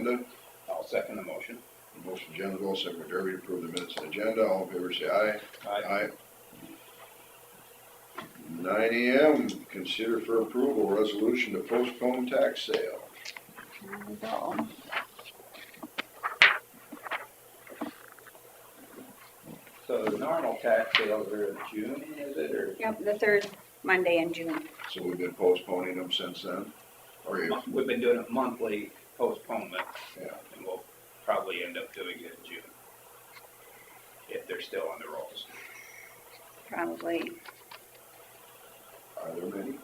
agenda. I'll second the motion. Motion Jenslow, second by Derby to approve the minutes and agenda. All in favor say aye. Aye. 9 AM, consider for approval resolution to postpone tax sale. There we go. So the normal tax sales are in June, is it, or? Yep, the third Monday in June. So we've been postponing them since then? Or you, We've been doing a monthly postponement. Yeah. And we'll probably end up doing it in June. If they're still on the rolls. Probably. are there many?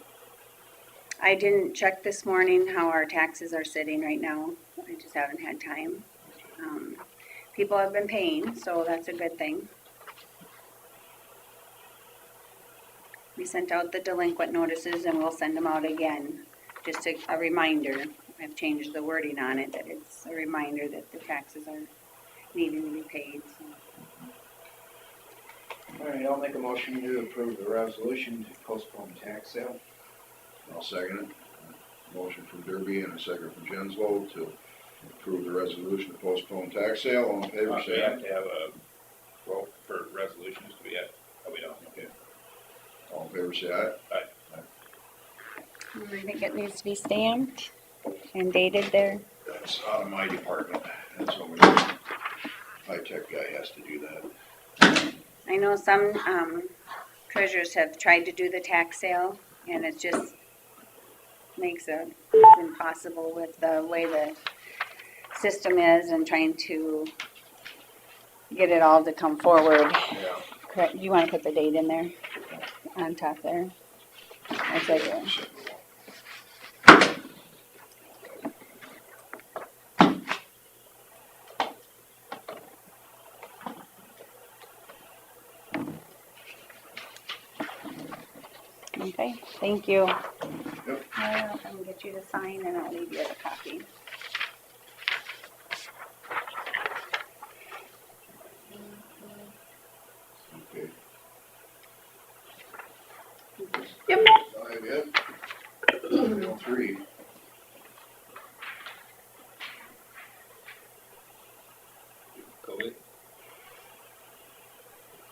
I didn't check this morning how our taxes are sitting right now. I just haven't had time. People have been paying, so that's a good thing. We sent out the delinquent notices and we'll send them out again. Just a reminder. I've changed the wording on it, that it's a reminder that the taxes are needing to be paid. So. All right, I'll make a motion to approve the resolution to postpone tax sale. I'll second it. Motion from Derby and a second from Jenslow to approve the resolution to postpone tax sale. All in favor We say have aye. to have a vote for resolutions, do we have? Oh, we don't, okay. All in favor say aye. I think it needs to be stamped and dated there. That's out of my department. That's what we do. High-tech guy has to do that. I know some treasurers have tried to do the tax sale, and it just makes it impossible with the way the system is and trying to get it all to come forward. Yeah. Correct. You want to put the date in there on top there? That's like it. Okay, thank you. Yep. I can get you to sign and I'll leave you a copy. Okay. Yep. 5 yet? 3. COVID?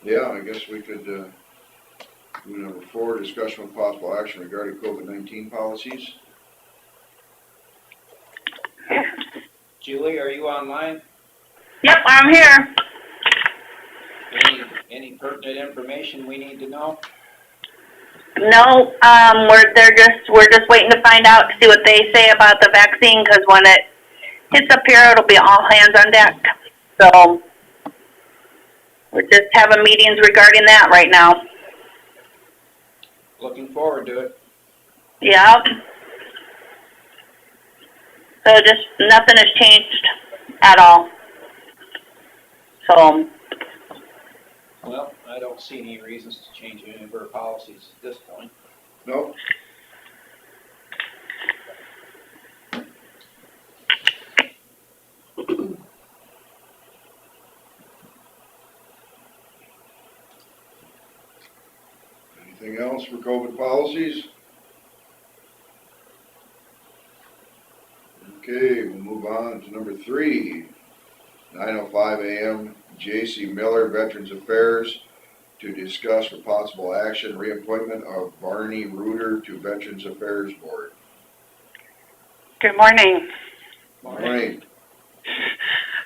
Yeah, I guess we could, do number 4, discussion with possible action regarding COVID-19 policies. Julie, are you online? Yep, I'm here. Any pertinent information we need to know? No, we're just waiting to find out to see what they say about the vaccine, because when it hits up here, it'll be all hands on deck. So we're just having meetings regarding that right now. Looking forward to it. Yep. So just nothing has changed at all. So Well, I don't see any reasons to change any of our policies at this point. No? Anything else for COVID policies? Okay, we'll move on to number 3. 9:05 a.m., J.C. Miller, Veterans Affairs, to discuss for possible action reappointment of Barney Reuter to Veterans Affairs Board. Good morning. Morning.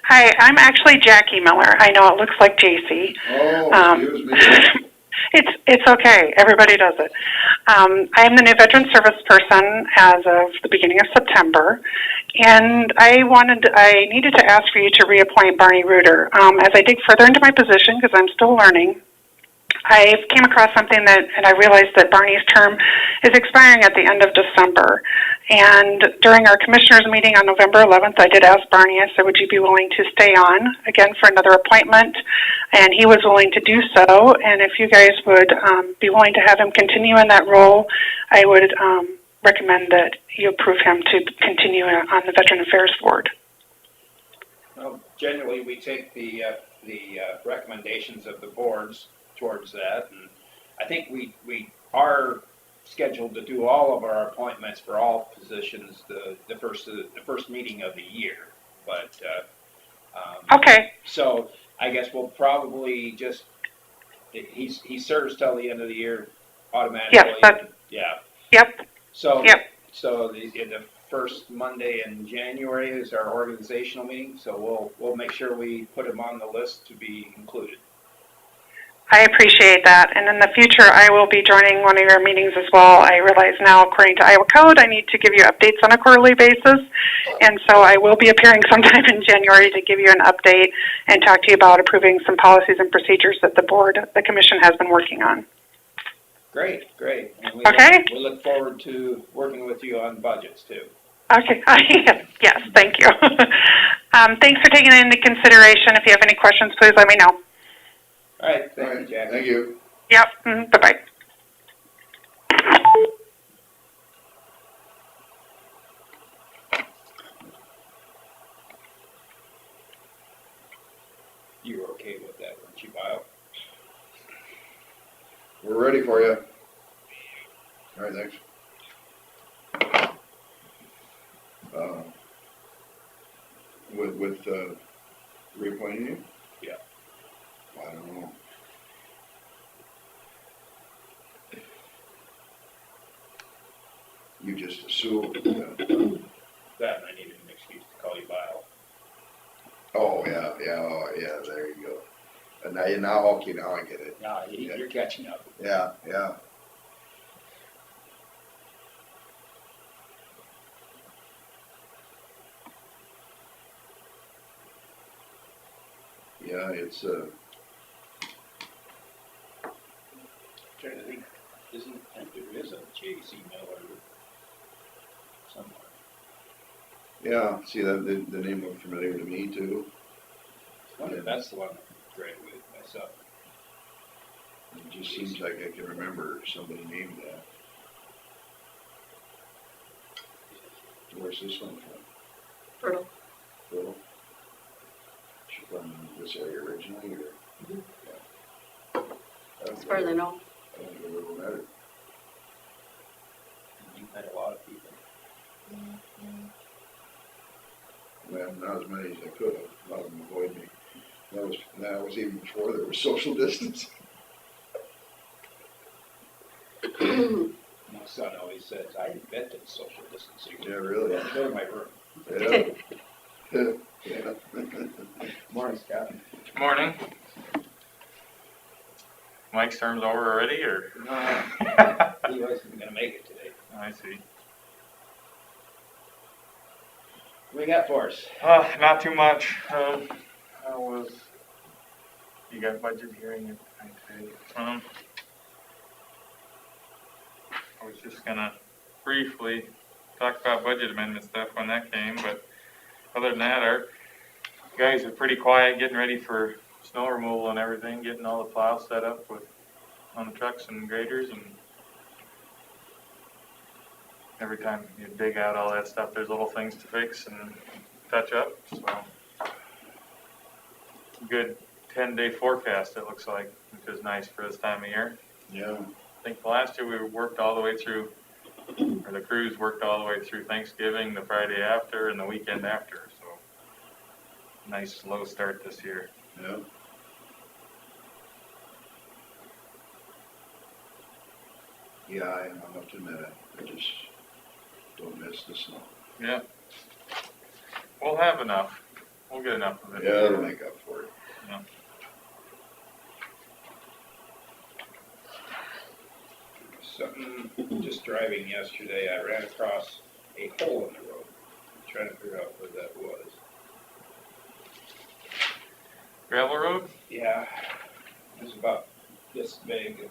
Hi, I'm actually Jackie Miller. I know it looks like JC. Oh, excuse me. It's okay. Everybody does it. I am the new veteran service person as of the beginning of September, and I needed to ask for you to reappoint Barney Reuter. As I dig further into my position, because I'm still learning, I came across something and I realized that Barney's term is expiring at the end of December. And during our commissioners meeting on November 11th, I did ask Barney, I said, would you be willing to stay on again for another appointment? And he was willing to do so. And if you guys would be willing to have him continue in that role, I would recommend that you approve him to continue on the Veteran Affairs Board. Well, generally, we take the recommendations of the boards towards that, and I think we are scheduled to do all of our appointments for all positions the first meeting of the year. Okay, So I guess we'll probably just, he serves till the end of the year automatically. Yeah. yep, So, Yep. so the first Monday in January is our organizational meeting, so we'll make sure we put him on the list to be included. I appreciate that. And in the future, I will be joining one of your meetings as well. I realize now, according to Iowa Code, I need to give you updates on a quarterly basis. And so I will be appearing sometime in January to give you an update and talk to you about approving some policies and procedures that the commission has been working on. Great. And Okay. we look forward to working with you on budgets too. Okay, yes, thank you. Thanks for taking it into consideration. If you have any questions, please let me know. All right, All thank you, right, Jack. thank you. Yep, bye-bye. You were okay with that, weren't you, Bio? We're ready for you. All right, thanks. With reappointing you? Yeah. I don't know. You just assumed. That and I needed an excuse to call you Bio. Oh, yeah, there you go. And okay, now I get it. No, you're catching up. Yeah. Yeah, it's, Trying to think, I think there is a J.C. Miller somewhere. yeah, see, that the name looked familiar to me too. I wonder if that's the one I graduated myself. It just seems like I can remember somebody named that. Where's this one from? Fertile. Phil? She from this area originally, or? Mhm. Yeah. As far as I know. I don't think I've ever met her. You've met a lot of people. Well, not as many as I could have. A lot of them avoid me. That was even before there was social distance. My son always says, I invented social distancing. Yeah, really. Go to my room. Yeah. Yeah. Morning, Scott. Morning. Mike's term's over already, or? No, he wasn't gonna make it today. I see. What do you got for us? Not too much. You got budget hearing, okay. I was just gonna briefly talk about budget amendment stuff when that came, but other than that, our guys are pretty quiet, getting ready for snow removal and everything, getting all the plows set up on the trucks and graders, and every time you dig out all that stuff, there's little things to fix and touch up, so. Good 10-day forecast, it looks like, which is nice for this time of year. Yeah. I think last year we worked all the way through, or the crews worked all the way through Thanksgiving, the Friday after, and the weekend after, so. Nice slow start this year. Yeah. Yeah, I'm up to admit it. I just don't miss the snow. Yeah. We'll have enough. We'll get enough of it. Yeah, it'll make up for it. Yeah. Something, just driving yesterday, I ran across a hole in the road. I'm trying to figure out where that was. Gravel road? Yeah, it was about this big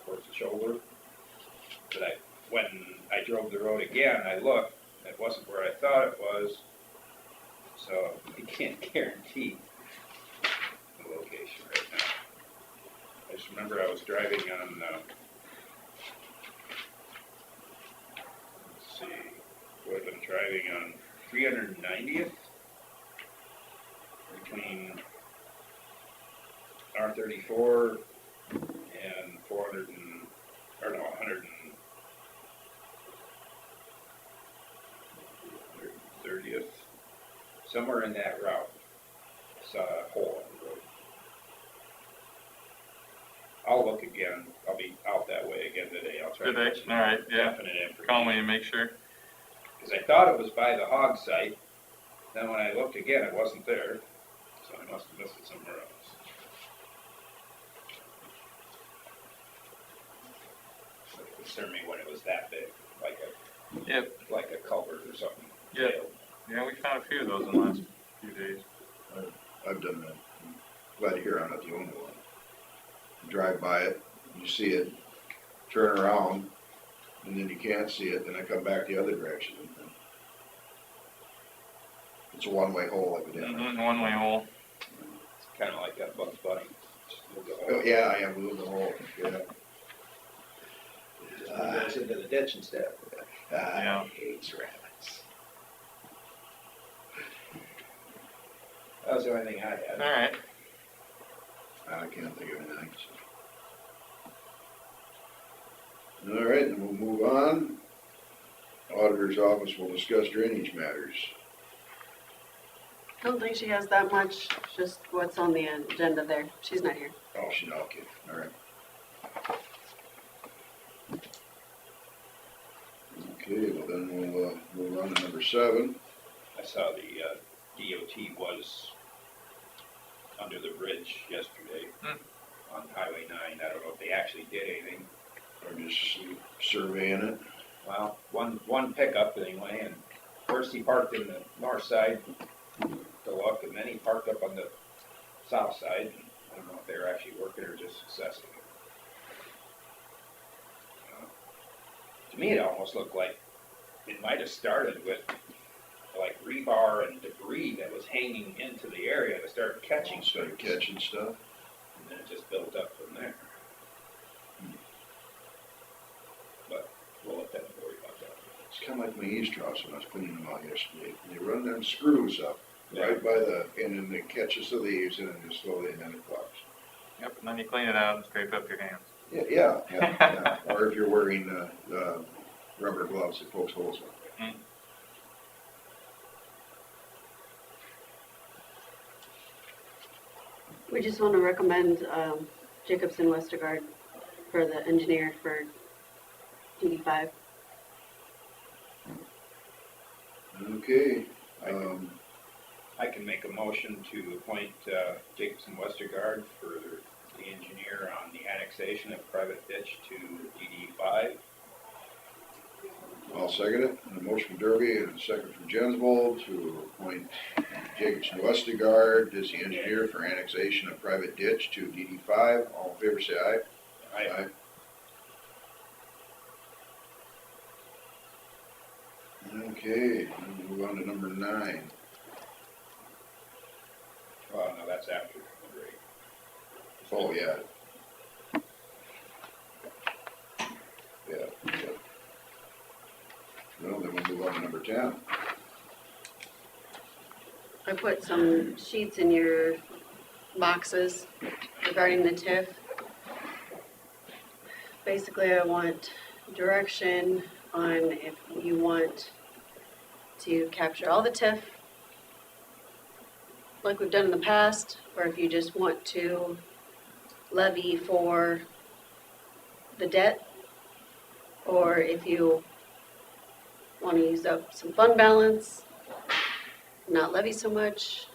towards the shoulder. But when I drove the road again, I looked, it wasn't where I thought it was. So I can't guarantee the location right now. I just remember I was driving on, let's see, would have been driving on 390th between R34 and 130th, somewhere in that route. saw a hole in the road. I'll look again, I'll be out that way again today, I'll try to Today? get some All right, yeah. definite information. Call me and make sure. Because I thought it was by the hog site, then when I looked again, it wasn't there, so I must have missed it somewhere else. So it concerned me when it was that big, Yep. like a culvert or something. Yep. Yeah, we found a few of those in the last few days. I've done that. Glad to hear I'm not the only one. You drive by it, you see it, turn around, and then you can't see it, then I come back the other direction. It's a one-way hole evidently. One-way hole. It's kind of like that Bugs Bunny. Just move the Oh, hole. yeah, I have moved the hole, yeah. Just move those into the ditch instead. Yeah. I hate rabbits. That was the only thing I had. All right. I can't think of anything. So. All right, then we'll move on. Auditor's office will discuss drainage matters. I don't think she has that much, just what's on the agenda there. She's not here. Oh, she's not, okay, all right. Okay, well then we'll move on to number 7. I saw the DOT was under the bridge yesterday on Highway 9. I don't know if they actually did anything. Or just surveying it. Well, one pickup anyway, and first he parked in the north side to look, and then he parked up on the south side. I don't know if they were actually working or just assessing it. To me, it almost looked like it might have started with like rebar and debris that was hanging into the area and it started catching Started things, catching stuff. and then it just built up from there. But we'll let them worry about that. It's kind of like my eaves troughs when I was cleaning them out yesterday. They run them screws up right by the, and then it catches the leaves and then just slowly and then it clogs. Yep, and then you clean it out and scrape up your hands. Yeah. Or if you're wearing rubber gloves that pokes holes in. Mm. We just want to recommend Jacobson Westergaard for the engineer for DD5. Okay, I can make a motion to appoint Jacobson Westergaard for the engineer on the annexation of private ditch to DD5. I'll second it. And a motion from Derby and a second from Jensvold to appoint Jacobson Westergaard as the engineer for annexation of private ditch to DD5. All in favor, say aye. I Okay, we'll move on to number 9. Well, no, that's after number 8. Oh, yeah. Yeah. Well, then we'll move on to number 10. I put some sheets in your boxes regarding the TIF. Basically, I want direction on if you want to capture all the TIF like we've done in the past, or if you just want to levy for the debt, or if you want to use up some fund balance, not levy so much.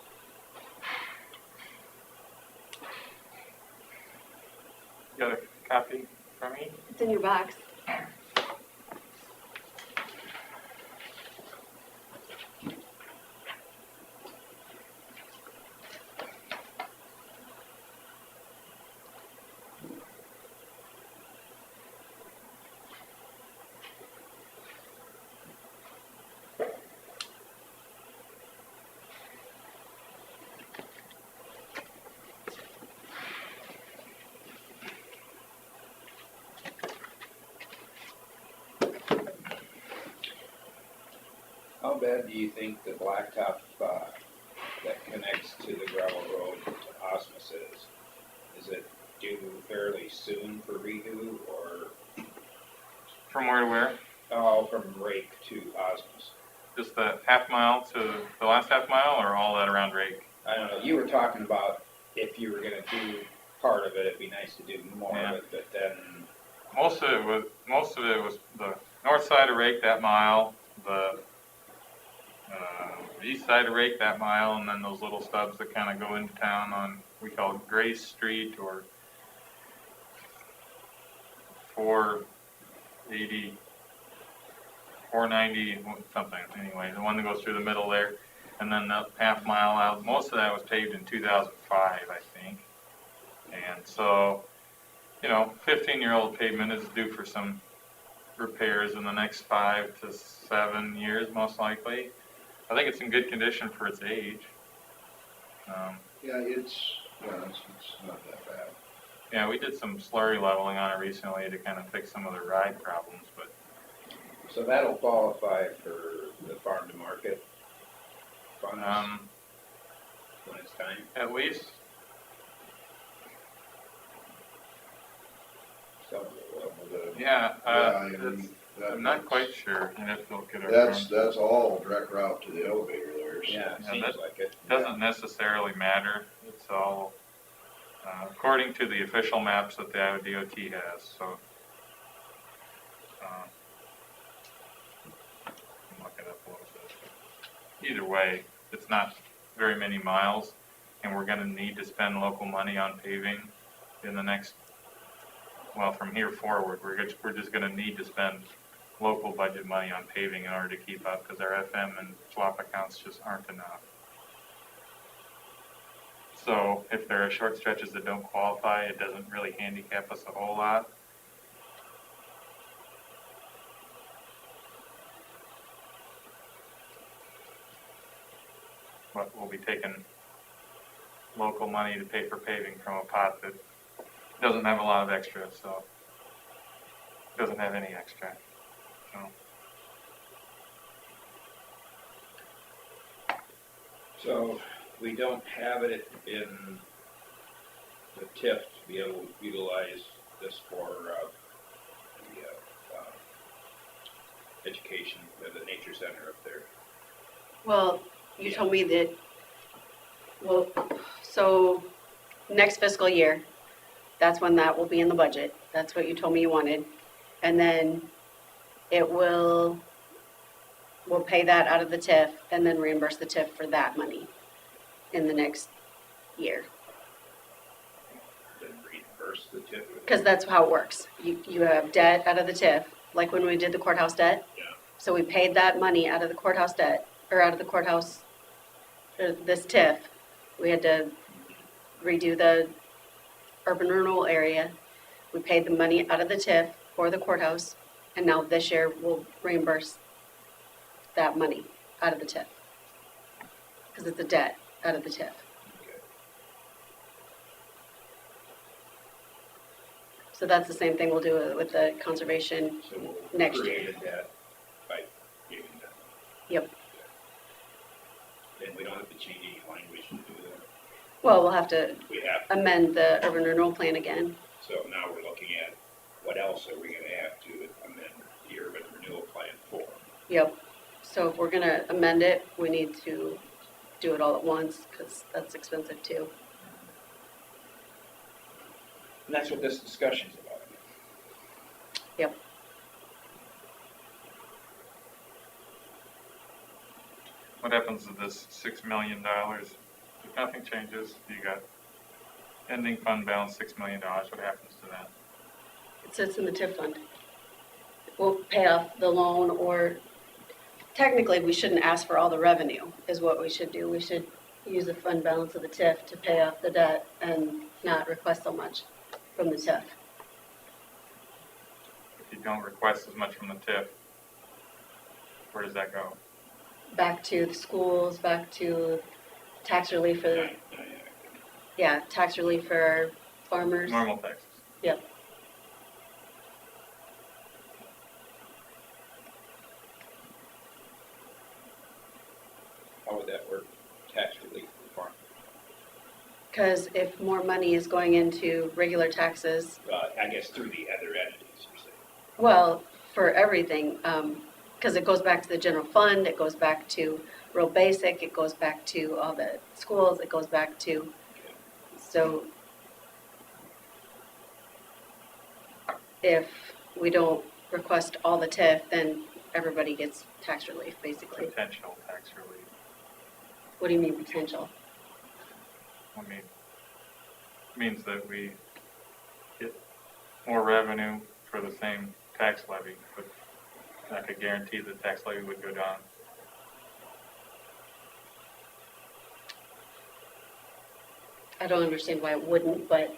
You got a copy from me? It's in your box. How bad do you think the blacktop that connects to the gravel road to Osmus is? Is it due fairly soon for redo, or From where to where? from Rake to Osmus? Just the half mile to the last half mile, or all that around Rake? I don't know, you were talking about if you were gonna do part of it, it'd be nice to do more Yeah. of it, but then, Most of it was the north side of Rake that mile, the east side of Rake that mile, and then those little stubs that kind of go into town on, we call it Grace Street or 480, 490, something, anyway, the one that goes through the middle there. And then the half mile out, most of that was paved in 2005, I think. And so, 15-year-old pavement is due for some repairs in the next 5 to 7 years, most likely. I think it's in good condition for its age. Yeah, it's not that bad. Yeah, we did some slurry leveling on it recently to kind of fix some of the ride problems, but so that'll qualify for the farm to market funds when it's time. at least, So, yeah, I mean, I'm not quite sure. I'd have to look at our. That's all direct route to the elevator there. So. yeah, it Yeah, seems that- like it. Doesn't necessarily matter. It's all according to the official maps that the Iowa DOT has. So I'm looking up a little bit. Either way, it's not very many miles, and we're going to need to spend local money on paving in the next. Well, from here forward, we're just going to need to spend local budget money on paving in order to keep up because our FM and swap accounts just aren't enough. So if there are short stretches that don't qualify, it doesn't really handicap us a whole lot. But we'll be taking local money to pay for paving from a pot that doesn't have a lot of extra, so doesn't have any extra. So. So we don't have it in the TIF to be able to utilize this for the education, the nature center up there. Well, you told me that, well, so next fiscal year, that's when that will be in the budget. That's what you told me you wanted. And then we'll pay that out of the TIF and then reimburse the TIF for that money in the next year. Then reimburse the TIF. Because that's how it works. You have debt out of the TIF, like when we did the courthouse debt. Yeah. So we paid that money out of the courthouse debt, or out of the courthouse, or this TIF. We had to redo the urban renewal area. We paid the money out of the TIF for the courthouse, and now this year we'll reimburse that money out of the TIF. Because it's a debt out of the TIF. Okay. So that's the same thing we'll do with the conservation So we'll next create year. a debt by giving that. Yep. Then we don't have to change any language to do that. Well, we'll have to We have, amend the urban renewal plan again. so now we're looking at what else are we gonna have to amend the urban renewal plan for? Yep. So if we're gonna amend it, we need to do it all at once, because that's expensive too. And that's what this discussion's about. Yep. What happens to this $6 million? If nothing changes, you got ending fund balance $6 million. What happens to that? It sits in the TIF fund. We'll pay off the loan, or technically, we shouldn't ask for all the revenue, is what we should do. We should use the fund balance of the TIF to pay off the debt and not request so much from the TIF. If you don't request as much from the TIF, where does that go? Back to the schools, back to tax relief for, yeah, tax relief for our farmers. Normal taxes. Yep. How would that work, tax relief for farm? Because if more money is going into regular taxes, I guess through the other entities, you're saying. well, for everything, because it goes back to the general fund, it goes back to real basic, it goes back to all the schools, it goes back to, so if we don't request all the TIF, then everybody gets tax relief, basically. Potential tax relief. What do you mean potential? I mean, means that we get more revenue for the same tax levy, but I could guarantee the tax levy would go down. I don't understand why it wouldn't, but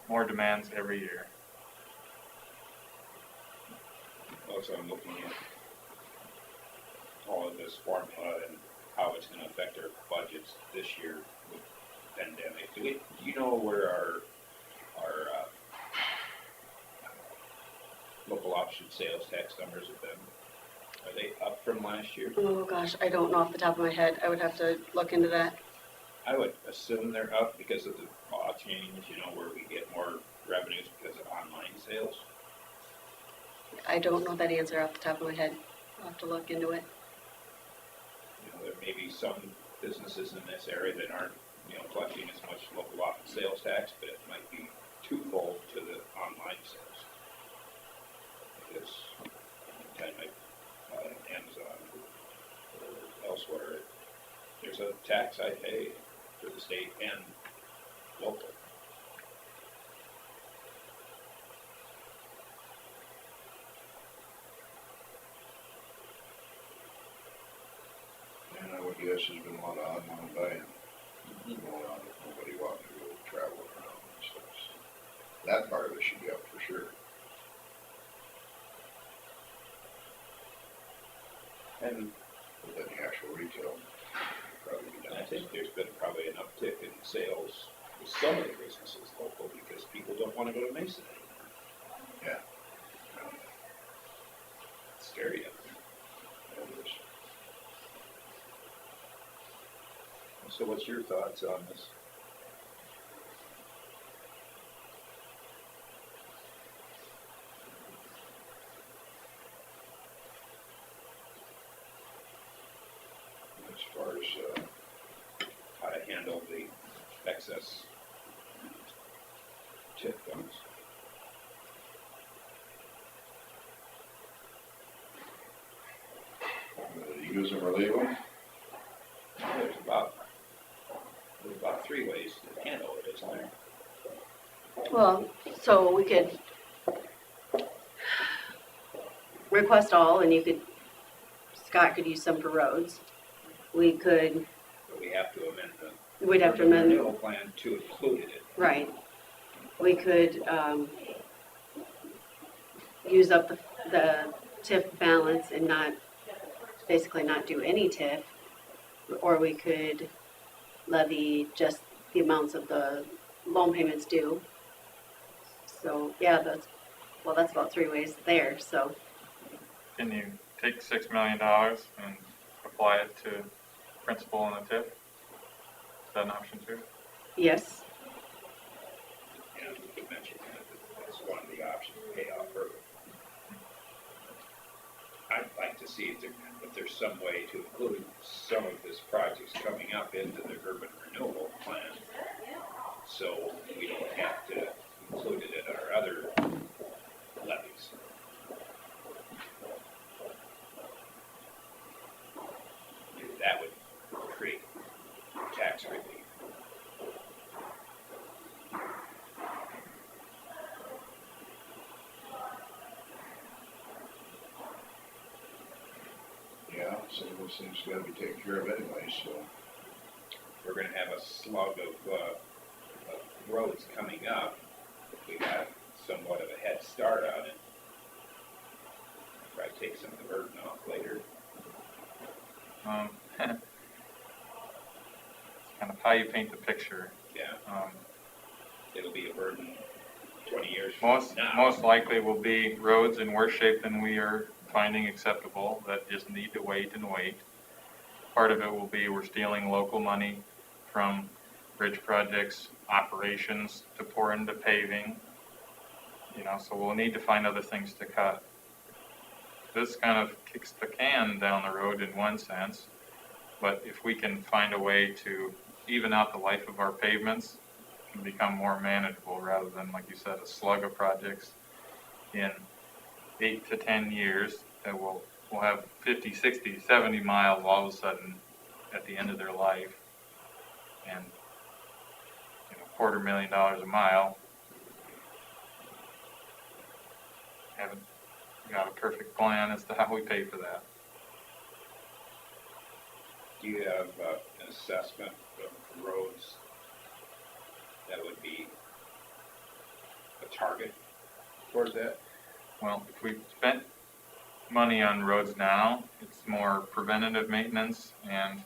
More demands every year. Also, I'm looking at all of this formula and how it's gonna affect our budgets this year with pandemic. Do you know where our local option sales tax numbers have been? Are they up from last year? oh gosh, I don't know off the top of my head. I would have to look into that. I would assume they're up because of the law change, you know, where we get more revenues because of online sales. I don't know that answer off the top of my head. I'll have to look into it. You know, there may be some businesses in this area that aren't, you know, collecting as much local option sales tax, but it might be twofold to the online sales. Because anytime I buy on Amazon or elsewhere, there's a tax I pay for the state and local. And I would guess there's been a lot of online buying going on with nobody wanting to go travel around and stuff. So that part of it should be up for sure. And But then the actual retail probably be down. I think there's been probably an uptick in sales with some of the businesses local because people don't want to go to Mason anymore. Yeah. It's scary up there. That is. So what's your thoughts on this? As far as, How to handle the excess tip funds? use them or leave them, There's about 3 ways to handle it, isn't there? Well, so we could request all, and you could, Scott could use some for roads. We could, But we have to amend the we'd have to urban amend, renewal plan to include it. right. We could, use up the TIF balance and not, basically not do any TIF. Or we could levy just the amounts of the loan payments due. So, yeah, that's about 3 ways there, so. Can you take $6 million and apply it to principal and a TIF? Is that an option too? Yes, And we could mention that as one of the options to pay off early. I'd like to see if there's some way to include some of this projects coming up into the urban renewal plan. So we don't have to include it in our other levies. That would create tax relief. yeah, some of those things gotta be taken care of anyway, so. We're gonna have a slug of roads coming up. If we got somewhat of a head start on it, probably take some of the burden off later. It's kind of how you paint the picture. Yeah, Um, it'll be a burden 20 years Most, from now. most likely will be roads in worse shape than we are finding acceptable that just need to wait and wait. Part of it will be we're stealing local money from bridge projects, operations to pour into paving. so we'll need to find other things to cut. This kind of kicks the can down the road in one sense, but if we can find a way to even out the life of our pavements, it can become more manageable rather than, like you said, a slug of projects in 8 to 10 years that we'll have 50, 60, 70 miles all of a sudden at the end of their life, and $250,000 a mile. Haven't got a perfect plan as to how we pay for that. Do you have an assessment of roads that would be a target towards that? Well, if we spent money on roads now, it's more preventative maintenance and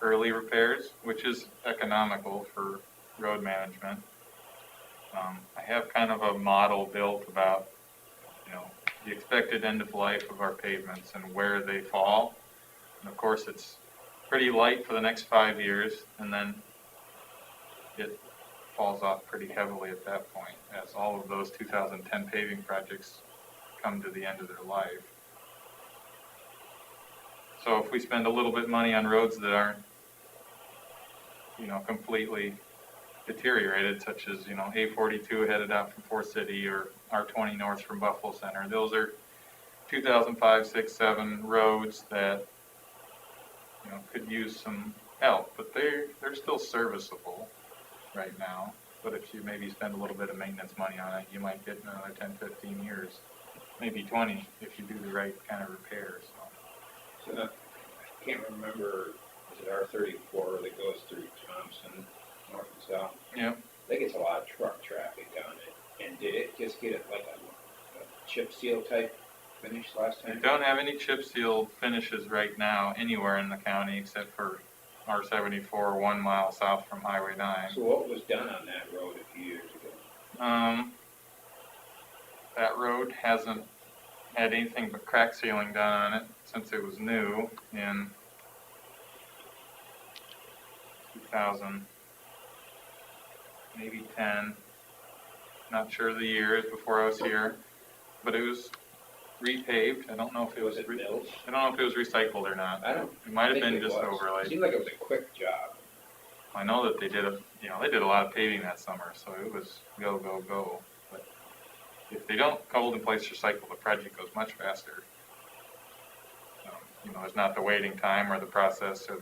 early repairs, which is economical for road management. I have kind of a model built about, the expected end of life of our pavements and where they fall. And of course, it's pretty light for the next 5 years, and then it falls off pretty heavily at that point, as all of those 2010 paving projects come to the end of their life. So if we spend a little bit of money on roads that aren't, completely deteriorated, such as, A42 headed out from Forest City or R20 north from Buffalo Center, those are 2005, 6, 7 roads that, could use some help, but they're still serviceable right now. But if you maybe spend a little bit of maintenance money on it, you might get another 10, 15 years, maybe 20 if you do the right kind of repairs. So I can't remember, is it R34 that goes through Thompson, north and south? Yep. That gets a lot of truck traffic down it. And did it just get like a chip seal type finish last We time? don't have any chip seal finishes right now anywhere in the county except for R74, 1 mile south from Highway 9. So what was done on that road a few years ago? That road hasn't had anything but crack sealing done on it since it was new in 2000, maybe 10. Not sure the years before I was here, but it was repaved. I don't know if it was Was it milled? I don't know if it was recycled or not. I don't It might have think been it just was. overlaid. It seemed like it was a quick job. I know that they did a lot of paving that summer, so it was go, go, go. But if they don't hold in place recycle, the project goes much faster. There's not the waiting time or the process or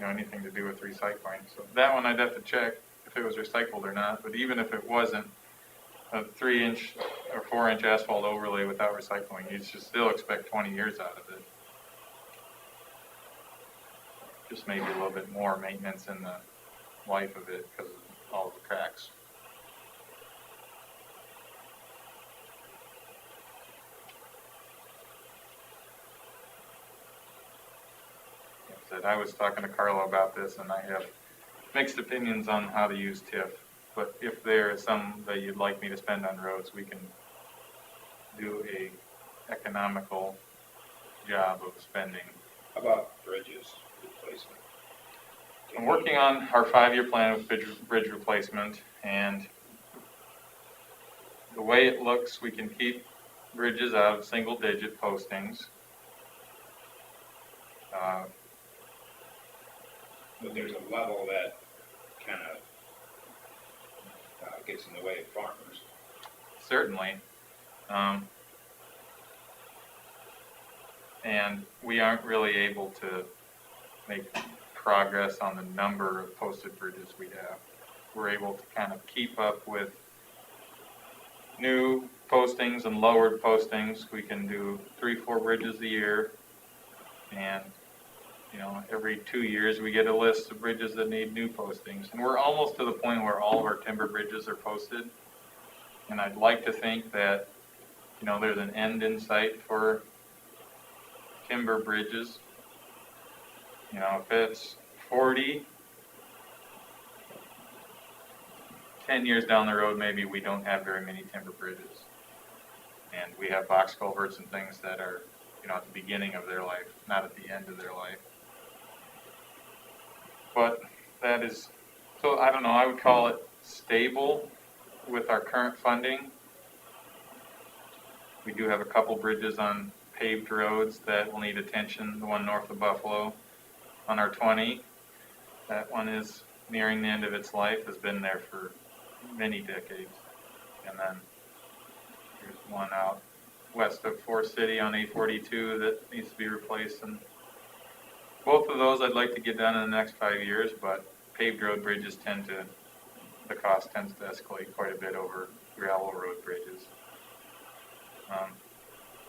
anything to do with recycling. So that one I'd have to check if it was recycled or not. But even if it wasn't, a 3-inch or 4-inch asphalt overlay without recycling, you should still expect 20 years out of it. Just maybe a little bit more maintenance in the life of it because of all the cracks. Like I said, I was talking to Carlo about this, and I have mixed opinions on how to use TIF. But if there is some that you'd like me to spend on roads, we can do a economical job of spending. How about bridges replacement? I'm working on our 5-year plan of bridge replacement, and the way it looks, we can keep bridges out of single-digit postings. But there's a level that kind of gets in the way of farmers. Certainly. And we aren't really able to make progress on the number of posted bridges we have. We're able to kind of keep up with new postings and lowered postings. We can do 3-4 bridges a year, and every 2 years we get a list of bridges that need new postings. And we're almost to the point where all of our timber bridges are posted. And I'd like to think that, there's an end in sight for timber bridges. If it's 40, 10 years down the road, maybe we don't have very many timber bridges. And we have box culverts and things that are, at the beginning of their life, not at the end of their life. But that is, so I don't know, I would call it stable with our current funding. We do have a couple bridges on paved roads that will need attention. The one north of Buffalo on our 20, that one is nearing the end of its life, has been there for many decades. And then there's one out west of Forest City on A42 that needs to be replaced. And both of those I'd like to get done in the next 5 years, but paved road bridges the cost tends to escalate quite a bit over gravel road bridges.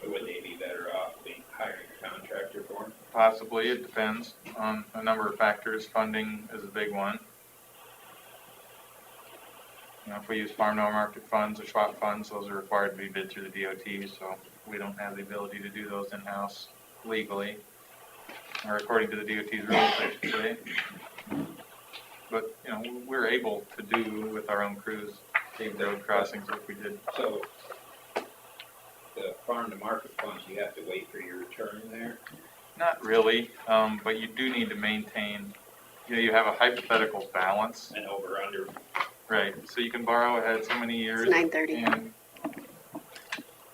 Would they be better off hiring a contractor for them? Possibly, it depends on a number of factors. Funding is a big one. You know, if we use farm to market funds or swap funds, those are required to be bid through the DOT, so we don't have the ability to do those in-house legally, or according to the DOT's rules, I should say. But, you know, we're able to do with our own crews paved road crossings like we did. So, the farm to market funds, you have to wait for your return there? Not really, but you do need to maintain, you know, you have a hypothetical balance. And over under? Right, so you can borrow ahead so many years. It's 9:30. And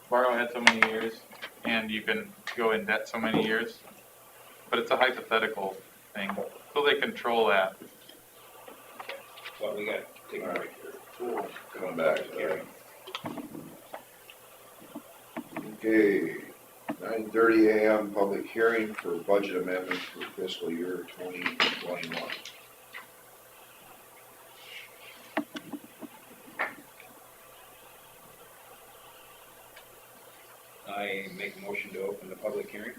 borrow ahead so many years, and you can go in debt so many years. But it's a hypothetical thing, so they control that. Well, we got to take a break here. Coming back to that. Okay, 9:30 AM, public hearing for budget amendments for fiscal year 2021. I make a motion to open the public hearing.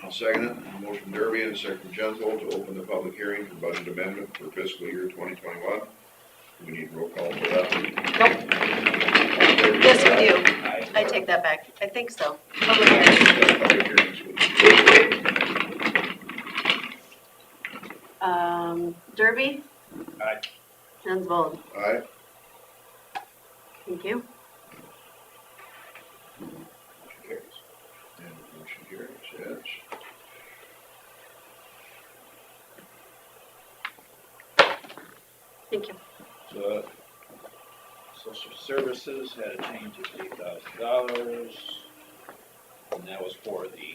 I'll second it. Motion Derby and a second from Gentle to open the public hearing for budget amendment for fiscal year 2021. Do we need roll call for that? Yes, we do. Aye. I take that back. I think so. Public hearings, Derby? Aye. Hansvold? aye. Thank you. Motion carries. And motion carries, yes. Thank you. So, social services had a change of $8,000, and that was for the,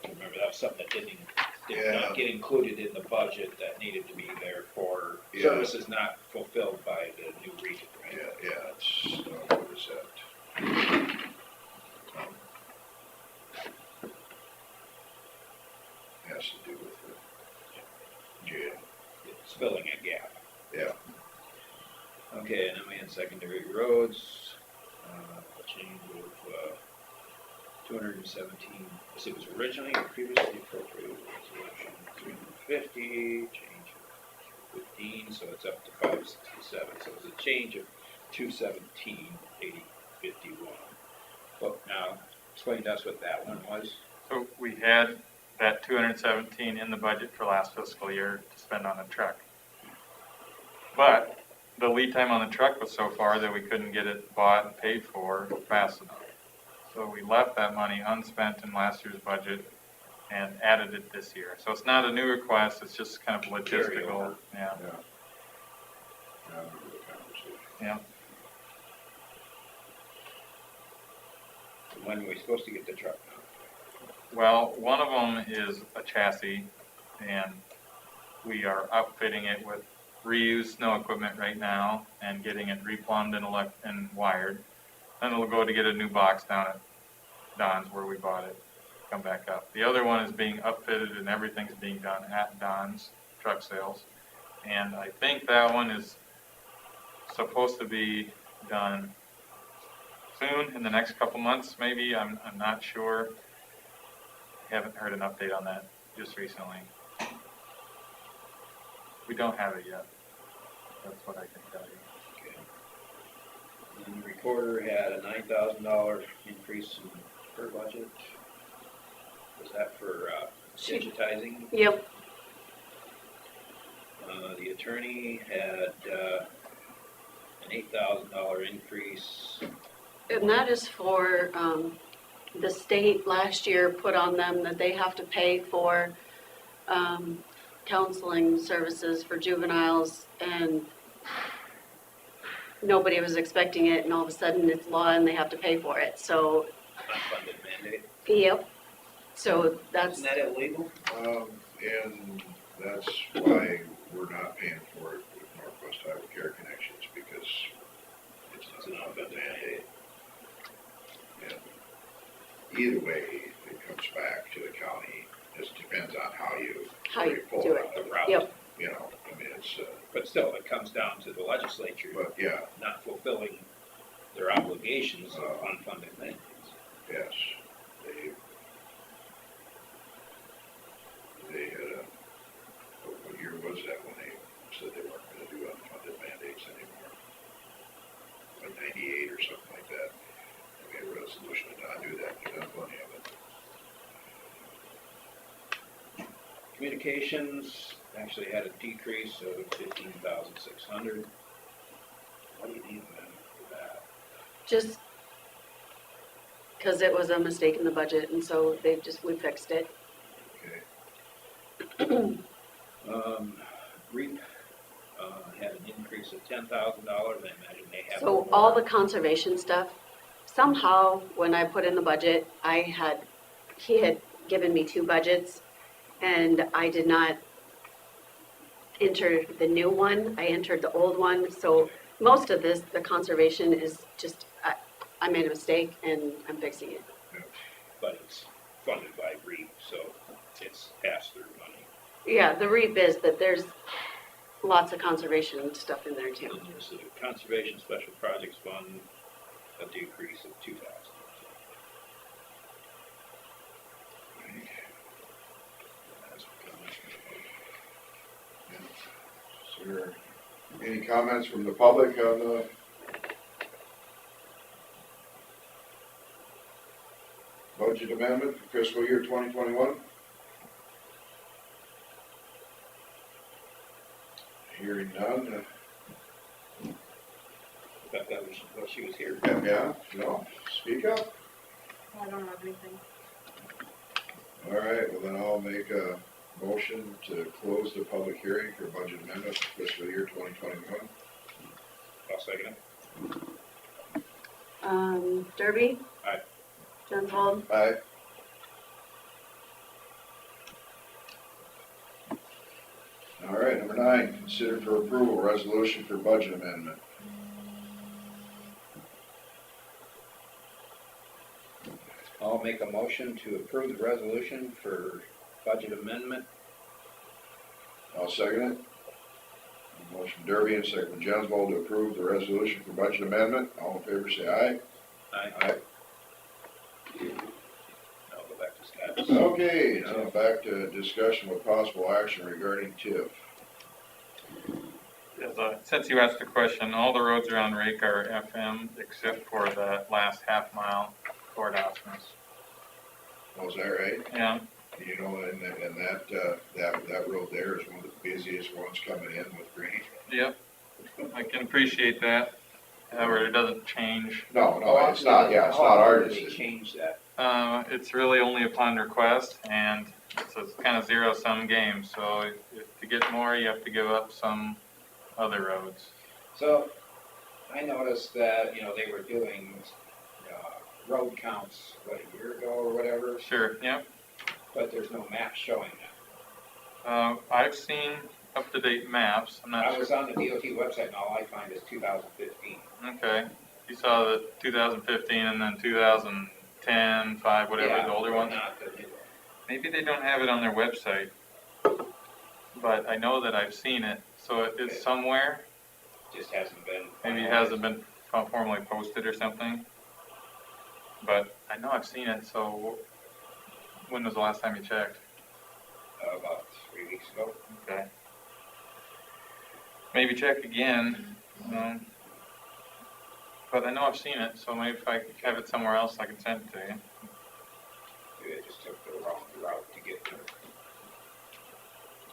remember, that was something that did not get included in the budget that needed to be there for services not fulfilled by the new region, right? Yeah, it's, what is that? Has to do with the jail. It's filling a gap. Yeah. Okay, and then we had secondary roads, a change of 217, it was originally previously appropriated resolution 350, change of 15, so it's up to 567, so it was a change of 217, 80, 51. Well, now, explain to us what that one was. So we had that 217 in the budget for last fiscal year to spend on a truck. But the lead time on the truck was so far that we couldn't get it bought and paid for fast enough. So we left that money unspent in last year's budget and added it this year. So it's not a new request, it's just kind of logistical. Yeah. Yeah. I remember the conversation. Yeah. When were we supposed to get the truck now? Well, one of them is a chassis, and we are outfitting it with reused snow equipment right now and getting it replumbed and wired. Then it'll go to get a new box down at Don's where we bought it, come back up. The other one is being upfitted and everything's being done at Don's truck sales. And I think that one is supposed to be done soon, in the next couple months maybe. I'm not sure. Haven't heard an update on that just recently. We don't have it yet. That's what I can tell you. And the recorder had a $9,000 increase in her budget. Was that for digitizing? Yep. The attorney had an $8,000 increase. And that is for, the state last year put on them that they have to pay for, counseling services for juveniles, and nobody was expecting it and all of a sudden it's law and they have to pay for it, so, Unfunded mandate. yep. So that's, Isn't that illegal? And that's why we're not paying for it with Northwest Iowa Care Connections, because it's an not a unfunded mandate. And either way, it comes back to the county, just depends on how you pull do it it. out. The route. Yep. You know, I mean, it's, But still, it comes down to the legislature but yeah, not fulfilling their obligations of unfunded mandates. yes, they had a, what year was that when they said they weren't gonna do unfunded mandates anymore? Like 98 or something like that. They made a resolution to not do that, there's not plenty of it. Communications actually had a decrease of 15,600. What do you need then for that? just because it was a mistake in the budget and so we fixed it. Okay, REAP had an increase of $10,000. I imagine they have. So all the conservation stuff, somehow, when I put in the budget, he had given me two budgets, and I did not enter the new one, I entered the old one, so most of this, the conservation is just, I made a mistake and I'm fixing it. But it's funded by REAP, so it's pass-through money. Yeah, the REAP is, but there's lots of conservation stuff in there too. And there's a Conservation Special Projects Fund, a decrease of 2,000. That's is there any comments from the public on the budget amendment for fiscal year 2021? Hearing none, But that was, well, she was here. yeah, no, speak up. I don't have anything. All right, well then I'll make a motion to close the public hearing for budget amendment for fiscal year 2021. I'll second it. Derby? Aye. Genswold? Aye. All right, number 9, consider for approval resolution for budget amendment. I'll make a motion to approve the resolution for budget amendment. I'll second it. Motion Derby and second Jensvold to approve the resolution for budget amendment. All in favor say aye. Aye. I'll go back to status. Okay, now back to discussion with possible action regarding TIF. Since you asked the question, all the roads around Rake are FM except for the last half mile toward Osmus. Oh, is that right? Yeah, You know, and that road there is one of the busiest ones coming in with grain. yep, I can appreciate that. However, it doesn't change. No, it's not, yeah, it's not our How often do they decision. change that? It's really only upon request, and it's a kind of zero-sum game, so if to get more, you have to give up some other roads. So, I noticed that, they were doing, road counts, a year ago or whatever, Sure, yep. but there's no map showing that. I've seen up-to-date maps, I'm not I sure. was on the DOT website and all I find is 2015. Okay, you saw the 2015 and then 2010, 5, whatever, Yeah, the older but ones? not the new one. Maybe they don't have it on their website, but I know that I've seen it, so it is somewhere. Just hasn't been. Maybe it hasn't been formally posted or something. But I know I've seen it, so when was the last time you checked? About 3 weeks ago. Okay. Maybe check again. But I know I've seen it, so maybe if I have it somewhere else, I can send it to you. Maybe I just took the wrong route to get to it.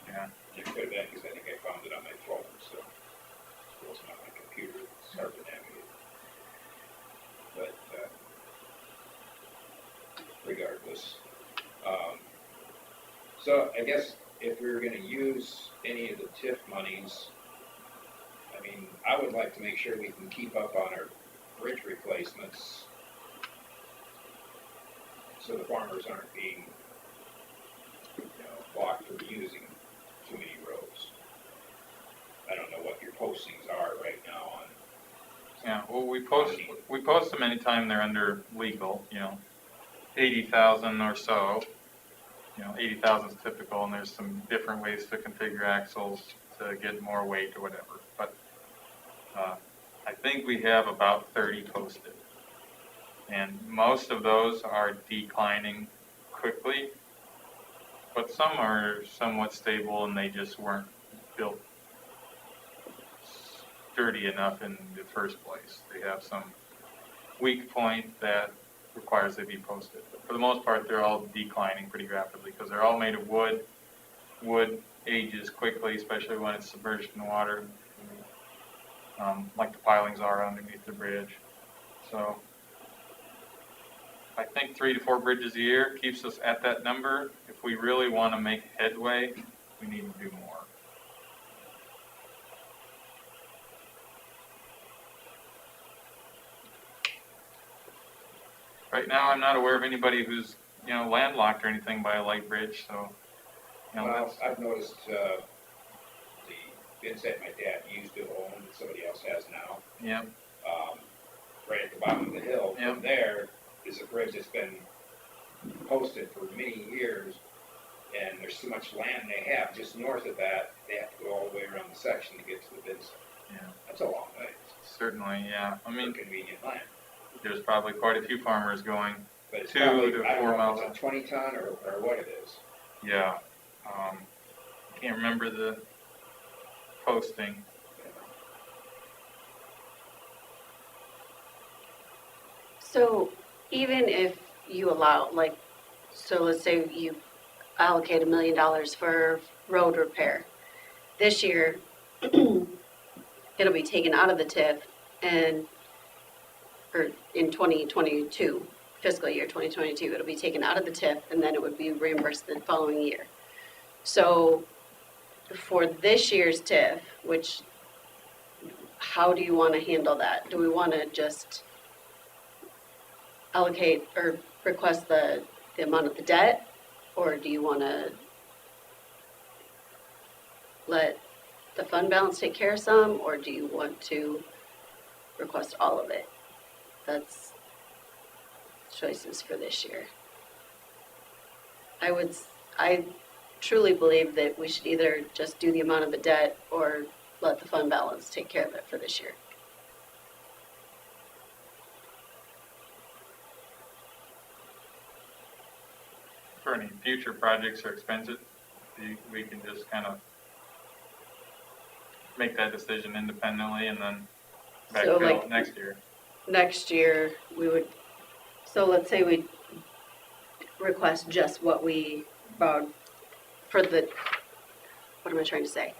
Yeah. It could have been because I think I found it on my phone, so it wasn't on my computer. It's hard to navigate. But regardless. So I guess if we were going to use any of the TIF monies, I mean, mean, I would like to make sure we can keep up on our bridge replacements so the farmers aren't being, blocked from using too many roads. I don't know what your postings are right now on. Yeah, well, we post them anytime they're under legal, 80,000 or so. 80,000 is typical, and there's some different ways to configure axles to get more weight or whatever. But I think we have about 30 posted. And most of those are declining quickly, but some are somewhat stable and they just weren't built sturdy enough in the first place. They have some weak point that requires they be posted. But for the most part, they're all declining pretty rapidly because they're all made of wood. Wood ages quickly, especially when it's submerged in water, like the pilings are underneath the bridge. So I think 3 to 4 bridges a year keeps us at that number. If we really want to make headway, we need to do more. Right now, I'm not aware of anybody who's, landlocked or anything by a light bridge, so, Well, I've noticed the bins that my dad used to own that somebody else has now. yeah, Right at the bottom of the hill. Yep. From there is a bridge that's been posted for many years, and there's so much land they have just north of that, they have to go all the way around the section to get to the bin site. yeah, That's a long way. certainly, yeah. I mean, Inconvenient land. there's probably quite a few farmers going, But it's 2 probably, to I don't 4 know miles. if it's a 20 ton or what it is. yeah. Can't remember the posting. So even if you allow, like, so let's say you allocate $1 million for road repair. This year, it'll be taken out of the TIF or in 2022, fiscal year 2022, it'll be taken out of the TIF and then it would be reimbursed the following year. So for this year's TIF, how do you want to handle that? Do we want to just allocate or request the amount of the debt? Or do you want to let the fund balance take care of some? Or do you want to request all of it? That's choices for this year. I truly believe that we should either just do the amount of the debt or let the fund balance take care of it for this year. For any future projects or expenses, we can just kind of make that decision independently and then So, backfill like, next year. Next year, so let's say we request just what we borrowed what am I trying to say?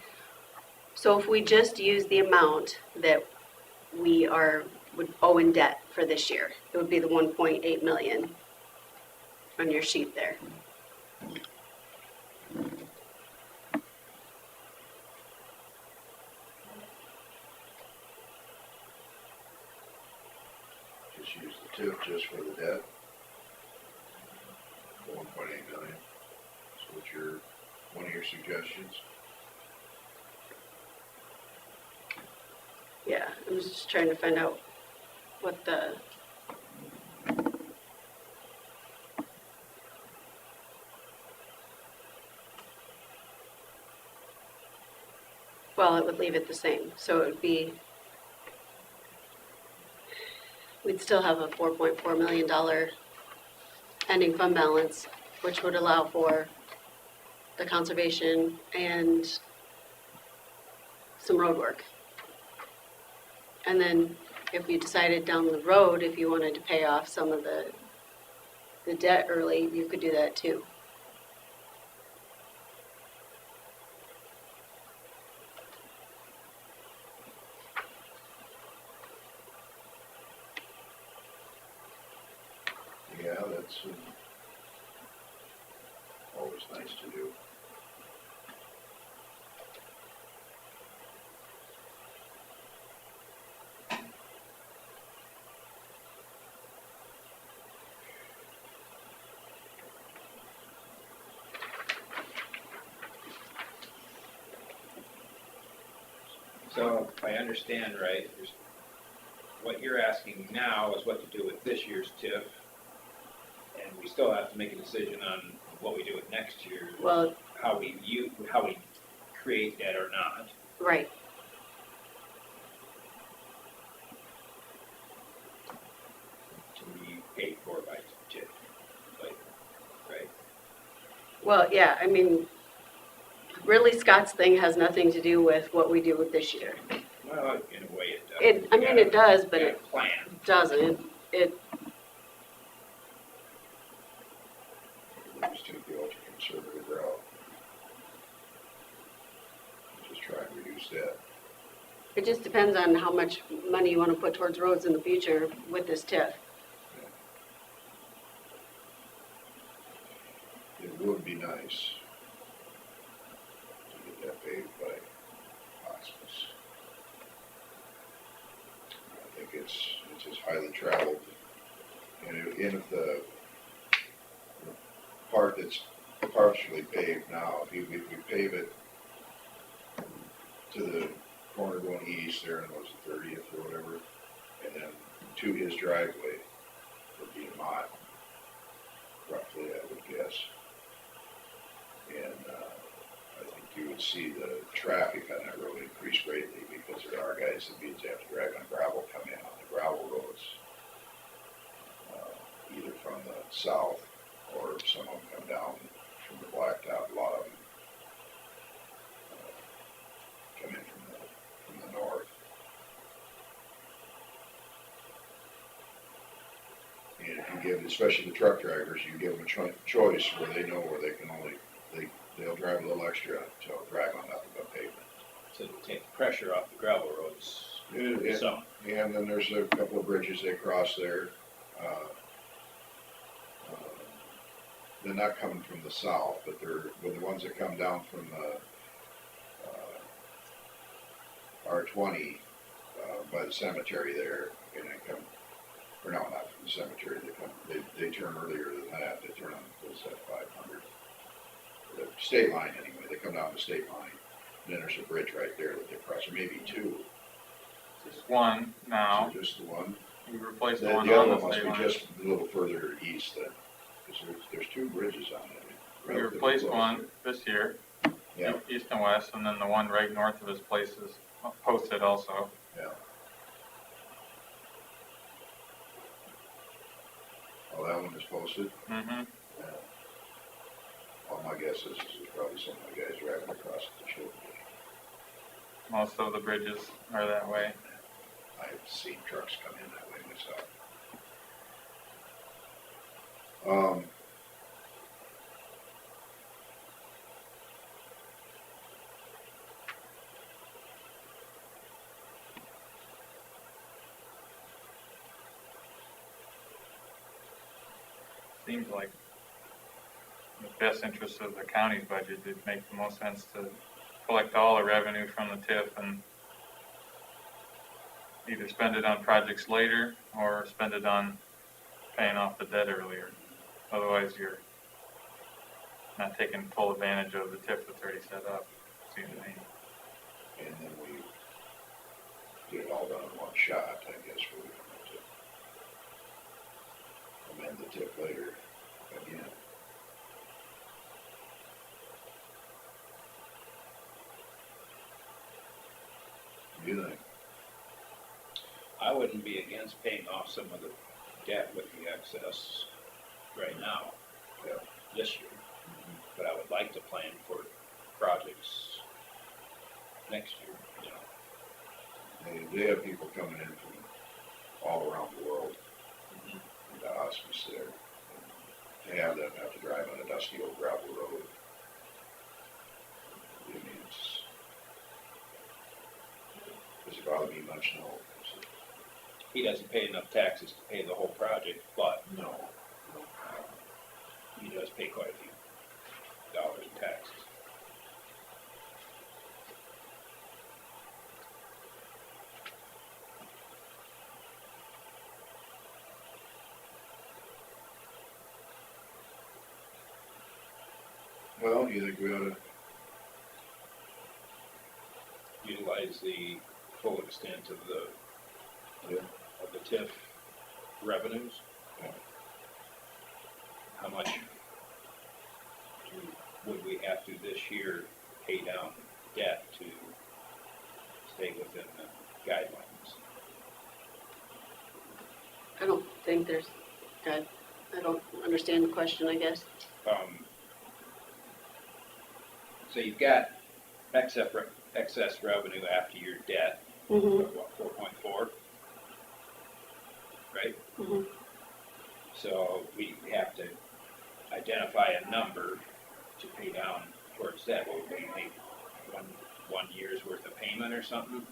So if we just use the amount that we would owe in debt for this year, it would be the 1.8 million on your sheet there. Just use the tip just for the debt. 1.8 million. So what's one of your suggestions? Yeah, I was just trying to find out what well, it would leave it the same, so it would be, we'd still have a $4.4 million ending fund balance, which would allow for the conservation and some road work. And then if you decided down the road, if you wanted to pay off some of the debt early, you could do that too. Yeah, that's always nice to do. So, 1.8 So if I understand right, what you're asking now is what to do with this year's TIF. And we still have to make a decision on what we do with next year, Well, how we create that or not. right, To be paid for by TIF, like, right? well, yeah, I mean, really Scott's thing has nothing to do with what we do with this year. Well, in a way it does. I mean, it does, but You it gotta plan. doesn't. These two the ultra conservative route. Just try and reduce that. It just depends on how much money you want to put towards roads in the future with this TIF. It would be nice to get that paved by hospice. I think it's just highly traveled. And if the part that's partially paved now, if we pave it to the corner going east there, and it was the 30th or whatever, and then to his driveway would be a mile, roughly, I would guess. And I think you would see the traffic on that road increase greatly because there are guys that means they have to drag on gravel come in on the gravel roads, either from the south or some of them come down from the blacktop. A lot of them come in from the north. And if you give, especially the truck drivers, you give them a choice where they know where they can only, they'll drive a little extra to drag on nothing but pavement. To take the pressure off the gravel roads. So, And then there's a couple of bridges they cross there. They're not coming from the south, but they're the ones that come down from the R20 by the cemetery there, and they come, or no, not from the cemetery. They turn earlier than that. They turn on what's that 500, the state line anyway. They come down the state line. And then there's a bridge right there that they cross, or maybe two. Just one now. So just the one. You replaced The the one other on one the must state be line. just a little further east then, because there's two bridges on it. You relatively replaced close. one this year, Yeah, east and west, and then the one right north of his place is posted also. yeah. Oh, that one is posted? Mm-hmm. Yeah. Well, my guess is this is probably some of the guys driving across the shoulder. Most of the bridges are that way. I've seen trucks come in that way myself. Seems like the best interest of the county's budget, it makes the most sense to collect all the revenue from the TIF and either spend it on projects later or spend it on paying off the debt earlier. Otherwise, you're not taking full advantage of the TIF that's already set up, seems to me. And then we get it all done in one shot, I guess, we're going to amend the tip later again. What do you think? I wouldn't be against paying off some of the debt with the excess right now, Yeah. this year. But I would like to plan for projects next year, you know. They have people coming in from all around the world into hospice there. They have them have to drive on a dusty old gravel road. I mean, does it bother me much? No. He doesn't pay enough taxes to pay the whole project, but No. he does pay quite a few dollars in taxes. Well, you think we ought to Utilize realize the full extent of Yeah. the TIF revenues. Yeah. How much would we have to this year pay down debt to stay within the guidelines? I don't think there's, I don't understand the question, I guess. So you've got excess revenue after your debt, Mm-hmm, of what, 4.4? Right? mm-hmm. So we have to identify a number to pay down towards that. What would we make, one year's worth of payment or something?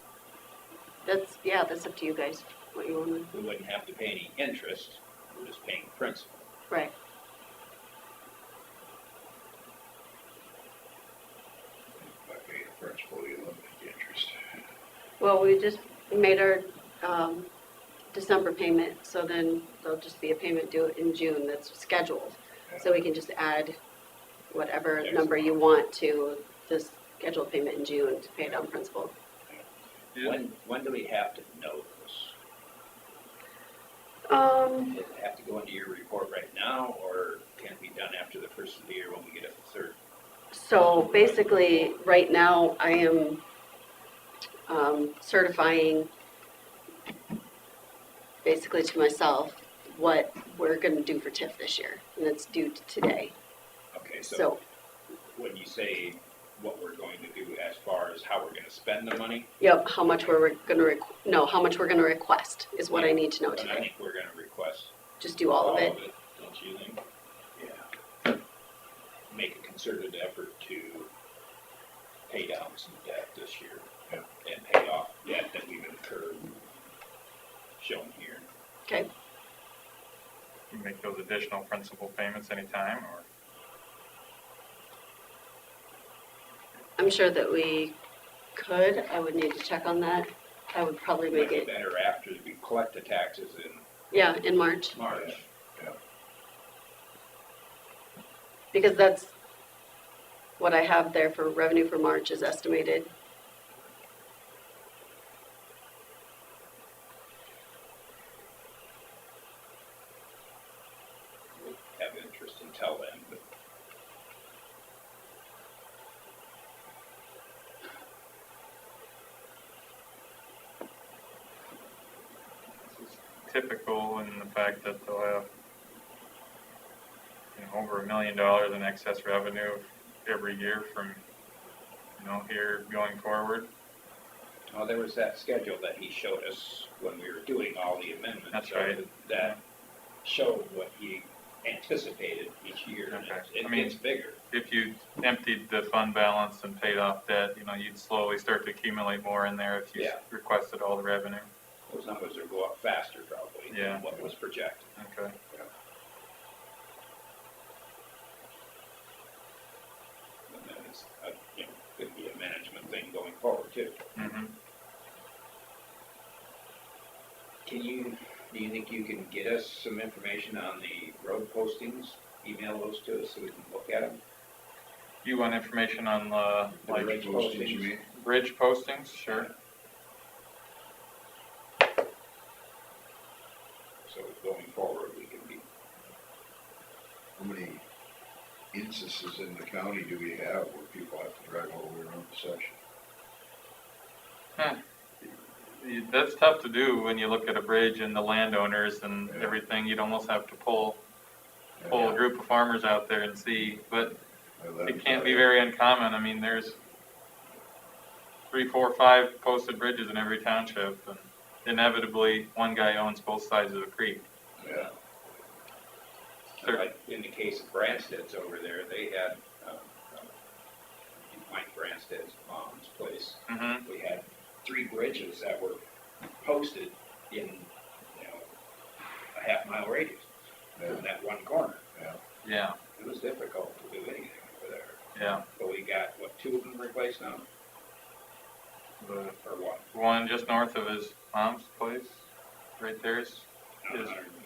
That's up to you guys, what you want to, We wouldn't have to pay any interest, we're just paying principal. right. By paying principal, you limit the interest. Well, we just made our, December payment, so then there'll just be a payment due in June that's scheduled. So we can just add whatever number you want to this scheduled payment in June to pay down principal. When do we have to know this? Does it have to go into your report right now, or can it be done after the first of the year when we get a third? So basically, right now, I am certifying basically to myself what we're gonna do for TIF this year, and it's due to today. Okay, so So, when you say what we're going to do as far as how we're gonna spend the money, yep, how much we're gonna, how much we're gonna request is what I need to know then I today. think we're gonna request Just do all of it. don't you think? Yeah. Make a concerted effort to pay down some debt this year. Yeah. And pay off debt that we've incurred, shown here. Okay, You make those additional principal payments anytime, or? I'm sure that we could, I would need to check on that. I would probably Might make be it, better after we collect the taxes in yeah, in March, March. because that's what I have there for revenue for March is estimated. Have interest until then, but This is typical in the fact that they'll have, over $1 million in excess revenue every year from, here going forward. well, there was that schedule that he showed us when we were doing all the amendments. That's so right. That showed what he anticipated each year, and Okay. it I mean, gets bigger. If you emptied the fund balance and paid off debt, you'd slowly start to accumulate more in there if you Yeah. requested all the revenue. Those numbers will go up faster probably Yeah. than what was projected. Okay. And then it's, could be a management thing going forward too. Mm-hmm. Do you think you can get us some information on the road postings? Email those to us so we can look at them? You want information on The like bridge Postings, you mean? bridge postings? Sure. So going forward, we can be, How many instances in the county do we have where people have to drive all the way around the section? That's tough to do when you look at a bridge and the landowners and Yeah. everything. You'd almost have to pull Yeah. a group of farmers out there and see, but Well, it can't be very uncommon. I mean, there's 3, 4, 5 posted bridges in every township, and inevitably, one guy owns both sides of the creek. Yeah, like in the case of Bransted's over there, they had, Mike Bransted's mom's place, Mm-hmm. we had 3 bridges that were posted in, a half-mile radius yeah, in that one corner. Yeah, It was difficult to do anything over there. yeah. But we got, 2 of them replaced now, The or one? one just north of his mom's place, right there is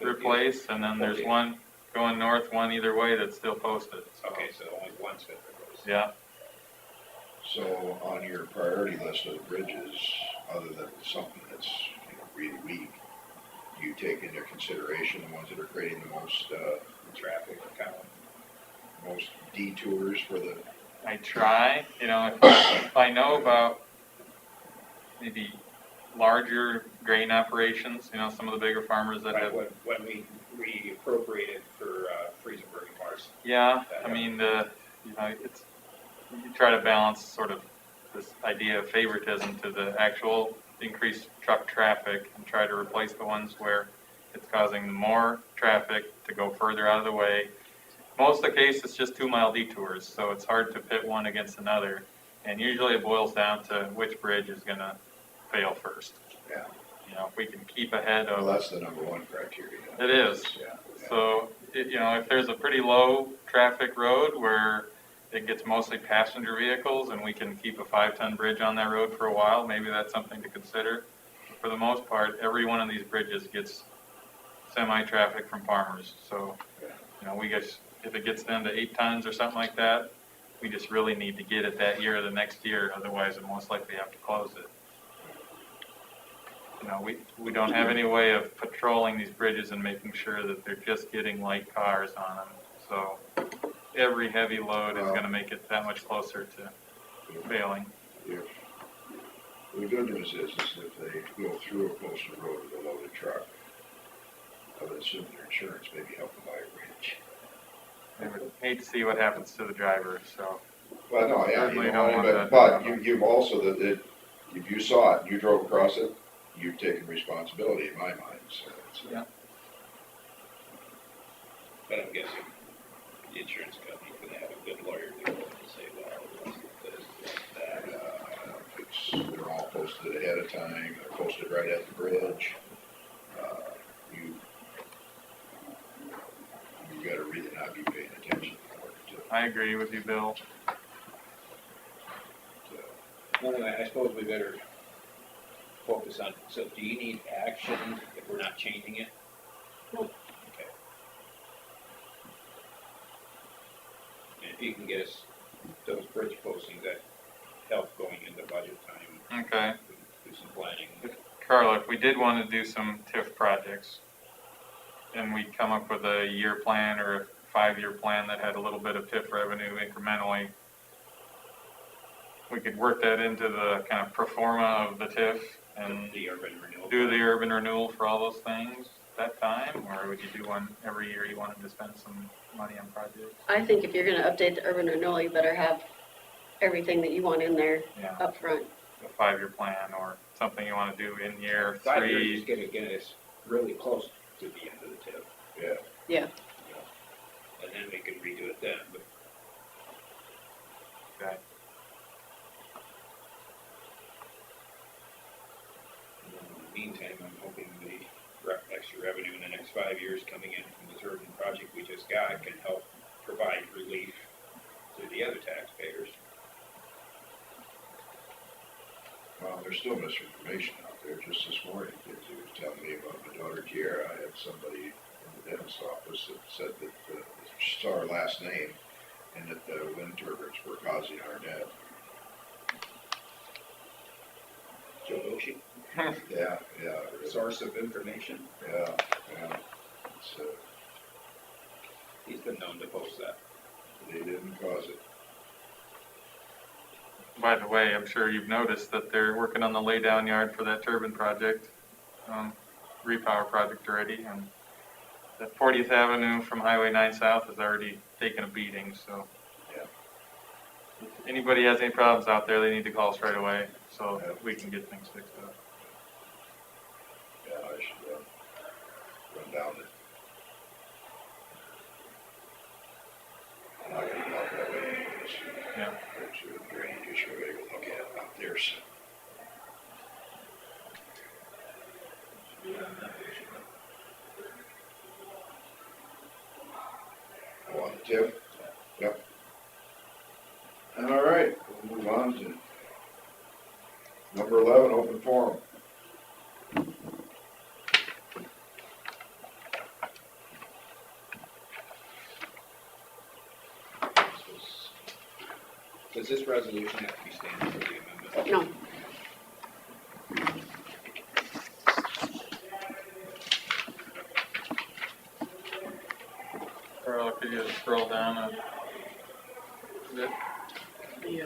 replaced, and then there's one going north, one either way that's still posted. So, Okay, so only one's been replaced. yeah, So on your priority list of bridges, other than something that's, really weak, you take into consideration the ones that are creating the most, Traffic count. most detours for the, I try, if I know about maybe larger grain operations, some of the bigger farmers that Right, have, when we appropriated for, Friesenberg and Mars. yeah, I mean, it's, you try to balance sort of this idea of favoritism to the actual increased truck traffic and try to replace the ones where it's causing more traffic to go further out of the way. Most of the case, it's just 2-mile detours, so it's hard to pit one against another. And usually it boils down to which bridge is gonna fail first. yeah, If we can keep ahead well, of, that's the number one criteria. it is. Yeah. So, if there's a pretty low traffic road where it gets mostly passenger vehicles and we can keep a 5-ton bridge on that road for a while, maybe that's something to consider. For the most part, every one of these bridges gets semi-traffic from farmers. So, if it gets down to 8 tons or something like that, we just really need to get it that year or the next year, otherwise we'll most likely have to close it. We don't have any way of patrolling these bridges and making sure that they're just getting light cars on them. So every heavy load is gonna make it that much closer to failing. The good news is if they go through a coastal road with a loaded truck, I would assume their insurance maybe help them buy a bridge. I would hate to see what happens to the driver, so. Well, no, yeah, Certainly don't want that to but happen. you've also, if you saw it, and you drove across it, you've taken responsibility in my mind, so. Yeah. But I'm guessing the insurance company could have a good lawyer to go and say, well, this, that. They're all posted ahead of time, they're posted right at the bridge. You gotta really not be paying attention in order to. I agree with you, Bill. Well, anyway, I suppose we better focus on, so do you need action if we're not changing it? No. Okay. And if you can get us those bridge postings, that help going into budget time, Okay. do some planning. Carla, if we did want to do some TIF projects, and we come up with a year plan or a 5-year plan that had a little bit of TIF revenue incrementally, we could work that into the kind of pro forma of the TIF and The urban renewal. do the urban renewal for all those things that time, or would you do one every year you wanted to spend some money on projects? I think if you're gonna update the urban renewal, you better have everything that you want in there Yeah, up front. a 5-year plan or something you want to do in year 5 years is 3. gonna get us really close to the end of the TIF. Yeah. Yeah. And then we can redo it then, but Okay. in the meantime, I'm hoping the extra revenue in the next 5 years coming in from this urban project we just got can help provide relief to the other taxpayers. Well, there's still misinformation out there. Just this morning, kids, he was telling me about my daughter Kiara. I had somebody in the dentist office that said that, saw her last name, and that the wind turbines were causing our death. Joe Oshie, Yeah, yeah, source of information, yeah. It's, he's been known to post that. they didn't cause it. By the way, I'm sure you've noticed that they're working on the laydown yard for that turbine project, repower project already, and that 40th Avenue from Highway 9 South has already taken a beating, so. Yeah. If anybody has any problems out there, they need to call us right away, so we can get things fixed up. Yeah, I should run down it. I'm not gonna walk that way anyways. Yeah. There's a drainage issue I gotta go look at out there, so. Oh, on the tip? Yep. All right, we'll move on to number 11, open forum. Does this resolution have to be stamped for the amendment? No, Carl, could you scroll down a bit? yeah.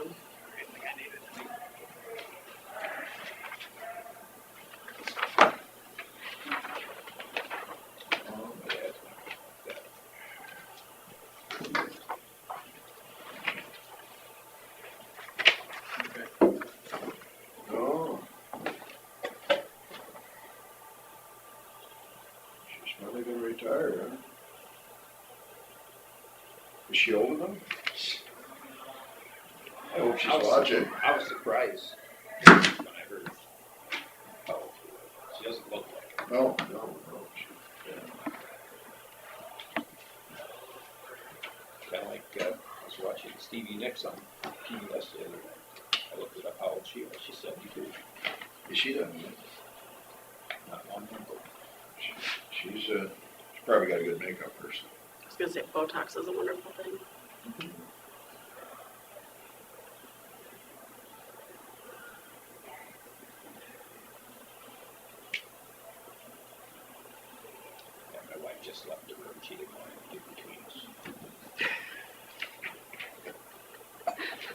Oh, yeah, it's not that. No. She's finally gonna retire, huh? Is she old enough? I hope she's watching. I was surprised when I heard how old she was. She doesn't look like it. No. Kinda like, I was watching Stevie Nicks on PBS the other night. I looked it up how old she was. She's 72. Is she done? Not long ago. She's probably got a good makeup person. I was gonna say Botox is a wonderful thing. Yeah, my wife just left the room. She didn't want to get between us.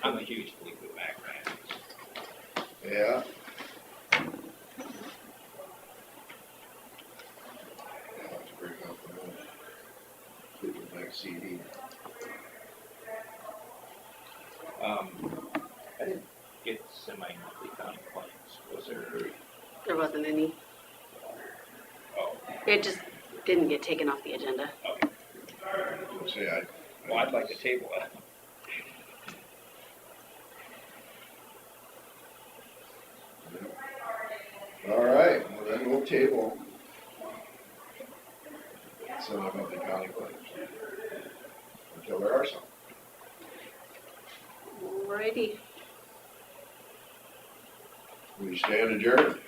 I'm a huge Fleetwood Mac fan. Yeah. I'll have to bring out the old Fleetwood Mac CD. I didn't get semi-monthly county claims. Was there? There wasn't any. Oh, It just didn't get taken off the agenda. okay. I'll say Well, I'd like to table it. All right, well then we'll table some of the county claims until there are some. Alrighty. We stand adjourned.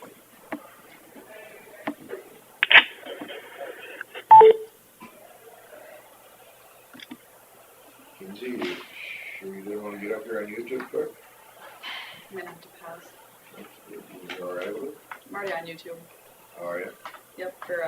Kinsey, you sure you didn't want to get up here on YouTube quick? I'm gonna have to pause. You all right with it? I'm already on YouTube. How are you? Yep, for